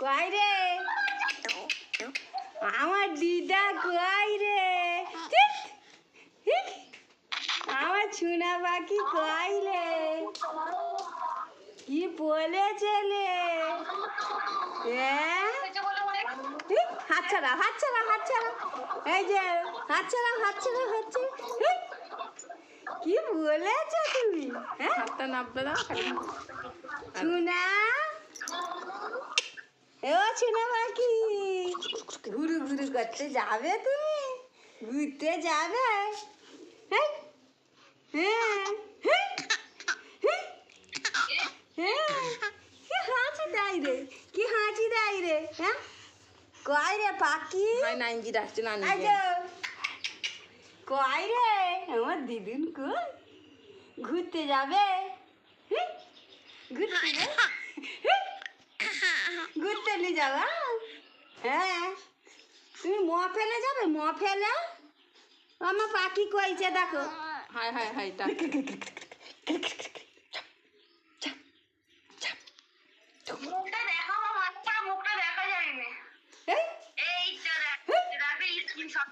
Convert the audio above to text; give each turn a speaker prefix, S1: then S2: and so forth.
S1: কই রে আমার দিদা, কই রে আমার চুনা পাখি, কই রে কি বলেছে রে? হাত ছাড়া, হাত ছাড়া, হাত ছাড়া, এই যে হাত ছাড়া, হাত ছাড়া, হাত ছাড়া। কি বলেছো তুমি? হ্যাঁ,
S2: হাতটা নাববে দাও।
S1: চুনা, ও চুনা পাখি, ঘুরু ঘুরু করতে যাবে তুমি? ঘুরতে যাবে? হ্যাঁ হ্যাঁ হ্যাঁ হ্যাঁ, কি হাঁচি দেয় রে, কি হাঁচি দেয় রে? হ্যাঁ, কই রে পাখি?
S2: নাইনজি ডাকছে না।
S1: এই যে, কই রে আমার দিদুন, কই ঘুরতে যাবে? হ্যাঁ, ঘুরতে যাবে? ঘুরতে নিয়ে যাবা? হ্যাঁ, তুমি ম ফেলে যাবে? ম ফেলে আমার পাখি কইছে দেখো।
S2: হাই হাই হাই ডাক।
S3: মুখটা দেখাও, মুখটা দেখা যায় না।
S1: এই
S3: এইটা দেখ, স্ক্রিনশট।